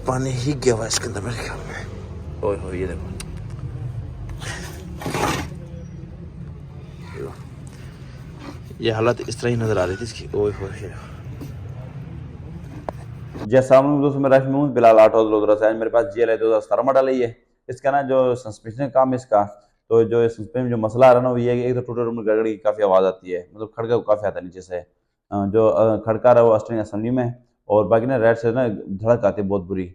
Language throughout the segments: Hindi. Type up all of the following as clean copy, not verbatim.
पानी ही गया हुआ इसके अंदर मेरे ख्याल में। ओए हो ये देखो, ये हालत इस तरह ही नजर आ रही थी इसकी। ओए हो ये जैसा दोस्तों मैं राशि में बिलाल ऑटो से आज मेरे पास GLI 2017 मॉडल है। ये इसका ना जो सस्पेंशन काम है इसका, तो जो सस्पेंशन में जो मसला आ रहा है ना वो ये है कि एक तो टूटे रूम गड़गड़ की काफ़ी आवाज़ आती है, मतलब खड़का काफ़ी आता है नीचे से। जो खड़का रहा है वो स्टीयरिंग असेंबली में, और बाकी ना राइट से ना धड़क आती है बहुत बुरी,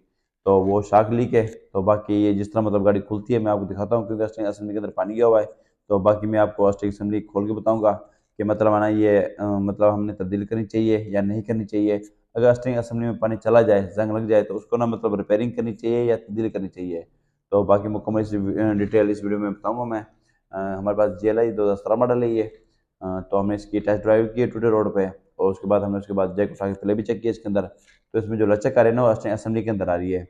तो वो शाक लीक है। तो बाकी ये जिस तरह मतलब गाड़ी खुलती है मैं आपको दिखाता हूँ, क्योंकि स्टीयरिंग असेंबली के अंदर पानी गया हुआ है। तो बाकी मैं आपको स्टीयरिंग असेंबली खोल के बताऊँगा कि मतलब आना ये मतलब हमने तब्दील करनी चाहिए या नहीं करनी चाहिए। अगर स्टीयरिंग असेंबली में पानी चला जाए, जंग लग जाए, तो उसको ना मतलब रिपेयरिंग करनी चाहिए या तब्दील करनी चाहिए। तो बाकी मुकम्मल डिटेल इस वीडियो में बताऊंगा मैं। हमारे पास GLI 2017 मॉडल है ये। तो हमने इसकी टेस्ट ड्राइव की है टूटे रोड पे, और उसके बाद हमने उसके बाद जैक उठा के पहले भी चेक किया इसके अंदर, तो इसमें जो लचक आ रही है ना वो स्टीयरिंग असेंबली के अंदर आ रही है।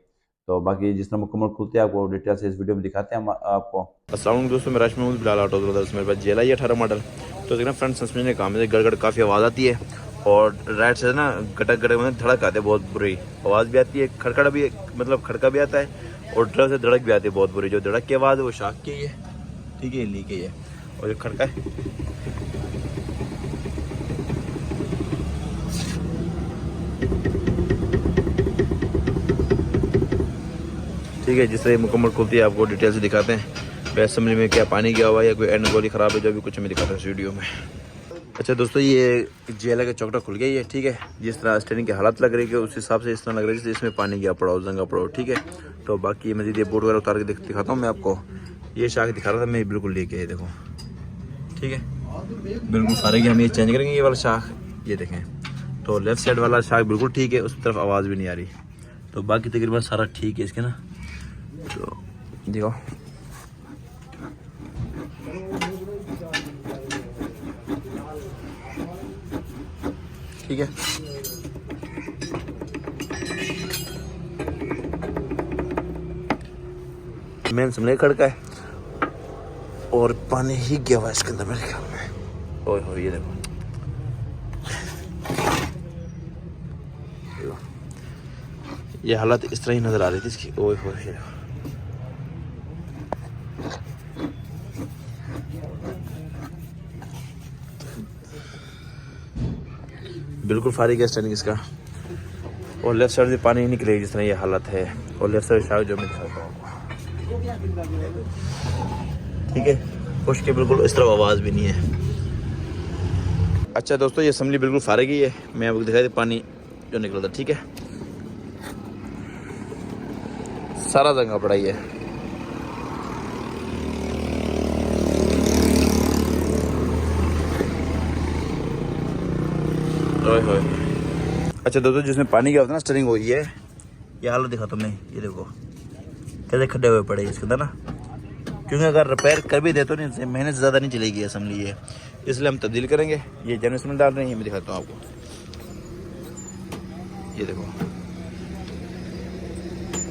तो बाकी जिस तरह मुकम्मल खुलती है आपको डिटेल से इस वीडियो में दिखाते हैं हम आपको। अस्सलाम वालेकुम दोस्तों, मैं राशि में बिलाल ऑटो मेरे पास GLI 18 मॉडल। तो देखना फ्रंट सस्पेंशन का काम है, गड़गड़ काफ़ी आवाज़ आती है, और राइट से ना गटक गटक मतलब धड़क आते हैं, बहुत बुरी आवाज़ भी आती है, खड़खड़ा भी मतलब खड़का भी आता है, और ड्रम से धड़क भी आती है बहुत बुरी। जो धड़क की आवाज़ है वो शाक की है, ठीक है, लीक है ये। और जो खड़का है ठीक है, जिस तरह मुकम्मल खुलती है आपको डिटेल से दिखाते हैं। वैसे असेंबली में क्या पानी गया हुआ है या कोई एंड गोली ख़राब है, जो भी कुछ मैं दिखाता हूँ इस वीडियो में। अच्छा दोस्तों, ये GLI का चौकटा खुल गया है, ठीक है। जिस तरह स्टीयरिंग की हालत लग रही है उस हिसाब से इस तरह लग रहा है जैसे इसमें पानी गया पड़ा हो, जंगा पड़ा हो, ठीक है। तो बाकी मजीद ये बोर्ड वगैरह उतार के दिखाता हूँ मैं आपको। ये शाख दिखा रहा था मैं, बिल्कुल लेके ये देखो, ठीक है, बिल्कुल सारे की हम ये चेंज करेंगे ये वाला शाख, ये देखें। तो लेफ्ट साइड वाला शाख बिल्कुल ठीक है, उस तरफ आवाज़ भी नहीं आ रही। तो बाकी तकरीबन सारा ठीक है इसके ना। तो देखो ठीक है, मेन समझे खड़का है और पानी ही गया हुआ इसके अंदर मेरे ख्याल में। ओए हो ये देखो, ये हालत इस तरह ही नजर आ रही थी इसकी। ओए हो ये देखो, बिल्कुल फारिग है स्टैंडिंग इसका, और लेफ्ट साइड से पानी ही निकलेगी जिस तरह ये हालत है। और लेफ्ट साइड शायद जो मैं दिखाता हूँ ठीक है, खुश के बिल्कुल इस तरफ आवाज़ भी नहीं है। अच्छा दोस्तों, ये असेंबली बिल्कुल फारिग ही है, मैं आपको दिखाई दे पानी जो निकल था, ठीक है, सारा जंगा पड़ा ही है। अच्छा दोस्तों, जिसमें पानी गया होता है ना स्टीयरिंग हो, ये हालत दिखाता हूँ मैं, ये देखो कैसे खड्डे हुए पड़े इसके अंदर ना। क्योंकि अगर रिपेयर कर भी दे तो नहीं, मेहनत ज़्यादा नहीं चलेगी असेंबली ये, इसलिए हम तब्दील करेंगे। ये जनरेशन में डाल रहे हैं, ये मैं दिखाता हूँ आपको, ये देखो,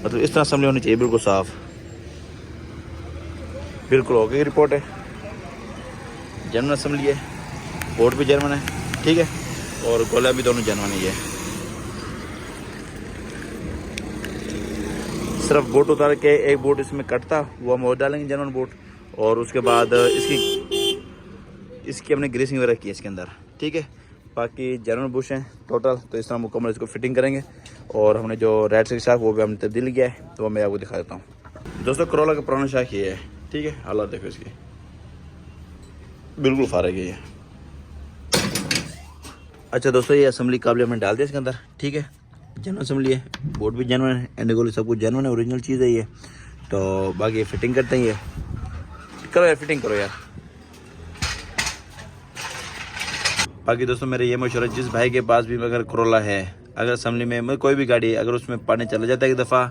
मतलब इस तरह असेंबली होनी चाहिए, बिल्कुल साफ, बिल्कुल हो गई रिपोर्ट है। जर्मन असेंबली है, बोर्ड भी जर्मन है, ठीक है, और गोला भी दोनों जर्मन ही है। सिर्फ बोट उतार के एक बोट इसमें कटता, वो हम और डालेंगे जर्मन बोट, और उसके बाद इसकी हमने ग्रीसिंग वगैरह की है इसके अंदर, ठीक है। बाकी जर्मन बुश हैं टोटल, तो इस तरह मुकम्मल इसको फिटिंग करेंगे। और हमने जो राइट साइड शाख वो भी हमने तब्दील किया है, तो मैं आपको दिखा देता हूँ। दोस्तों करोला का पुराना शाख ये है, ठीक है, हालात देखो इसकी, बिल्कुल फारिग है ये। अच्छा दोस्तों, ये असेंबली काबिल हमने डाल दिया इसके अंदर, ठीक है, जर्मन असेंबली है, बोर्ड भी जर्मन है, एंड गोली सब कुछ जर्मन है, ओरिजिनल चीज़ है ये। तो बाकी फिटिंग करते हैं, ये करो यार, फिटिंग करो यार। बाकी दोस्तों मेरे ये मशवरा, जिस भाई के पास भी अगर करोला है, अगर असेंबली में मतलब कोई भी गाड़ी है, अगर उसमें पानी चला जाता है एक दफ़ा,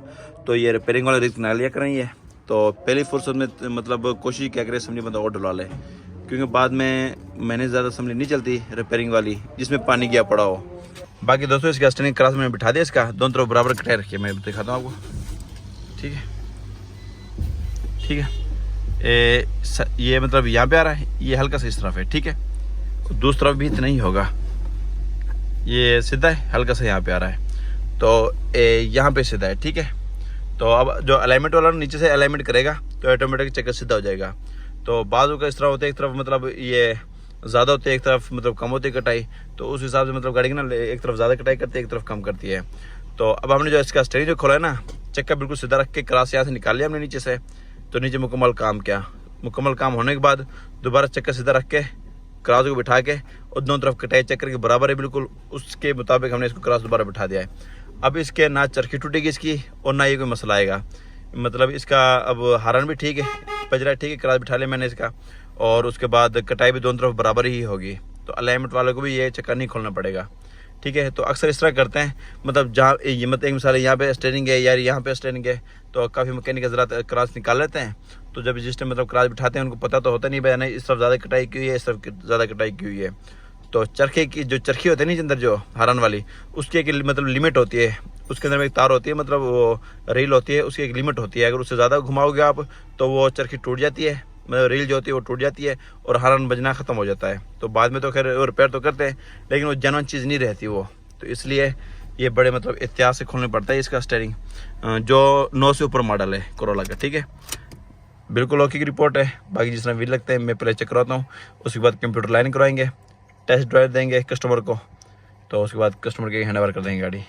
तो ये रिपेयरिंग वाला रिस्क ना लिया करें ये। तो पहली फुर्सत में मतलब कोशिश क्या करें असेंबली बंदा और डलवा ले, क्योंकि बाद में मैंने ज़्यादा असेंबली नहीं चलती रिपेयरिंग वाली जिसमें पानी गया पड़ा हो। बाकी दोस्तों इसका स्टैंडिंग क्रॉस में बिठा दिया, इसका दोनों तरफ बराबर कटाई रखिए, मैं दिखाता हूँ आपको, ठीक है, ठीक है। ये मतलब यहाँ पे आ रहा है, ये हल्का सा इस तरफ है, ठीक है, दूसरी तरफ भी इतना ही होगा, ये सीधा है, हल्का सा यहाँ पे आ रहा है। तो यहाँ पे सीधा है, ठीक है। तो अब जो अलाइनमेंट वाला नीचे से अलाइनमेंट करेगा तो ऑटोमेटिक चक्कर सीधा हो जाएगा। तो बाजू का इस तरह होता है, एक तरफ मतलब ये ज़्यादा होती है, एक तरफ मतलब कम होती है कटाई, तो उस हिसाब से मतलब गाड़ी की ना एक तरफ ज़्यादा कटाई करती है, एक तरफ कम करती है। तो अब हमने जो इसका स्टेयरिंग जो खोला है ना, चक्का बिल्कुल सीधा रख के क्रास यहाँ से निकाल लिया हमने नीचे से, तो नीचे मुकम्मल काम किया। मुकम्मल काम होने के बाद दोबारा चक्का सीधा रख के क्रास को बिठा के और दोनों तरफ कटाई चक्कर के बराबर है बिल्कुल, उसके मुताबिक हमने इसको क्रास दोबारा बिठा दिया है। अब इसके ना चरखी टूटेगी इसकी और ना ये कोई मसला आएगा, मतलब इसका अब हारन भी ठीक है, पजरा ठीक है, क्रास बिठा लिया मैंने इसका, और उसके बाद कटाई भी दोनों तरफ बराबर ही होगी। तो अलाइनमेंट वाले को भी ये चक्कर नहीं खोलना पड़ेगा, ठीक है। तो अक्सर इस तरह करते हैं, मतलब जहाँ ये मतलब एक मिसाल यहाँ पे स्टेयरिंग है यार, यहाँ पे स्टेयरिंग है, तो काफ़ी मैकेनिक हज़रात क्रास निकाल लेते हैं। तो जब जिस टाइम मतलब क्रास बिठाते हैं उनको पता तो होता नहीं भाई नहीं इस तरफ ज़्यादा कटाई की हुई है, इस तरफ ज़्यादा कटाई की हुई है। तो चरखे की जो चरखी होती है नहीं अंदर जो हारन वाली, उसकी एक मतलब लिमिट होती है, उसके अंदर में एक तार होती है, मतलब वो रील होती है, उसकी एक लिमिट होती है। अगर उससे ज़्यादा घुमाओगे आप तो वो चरखी टूट जाती है, मतलब रील जो होती है वो टूट जाती है और हारन बजना ख़त्म हो जाता है। तो बाद में तो खैर रिपेयर तो करते हैं, लेकिन वो जेन्युइन चीज़ नहीं रहती वो। तो इसलिए ये बड़े मतलब एहतियात से खोलना पड़ता है इसका स्टेयरिंग, जो 9 से ऊपर मॉडल है कोरोला का, ठीक है। बिल्कुल ओके की रिपोर्ट है। बाकी जिस तरह व्हील लगते हैं मैं पहले चेक करवाता हूँ, उसके बाद कंप्यूटर लाइन करवाएंगे, टेस्ट ड्राइव देंगे कस्टमर को, तो उसके बाद कस्टमर के हैंड ओवर कर देंगे गाड़ी।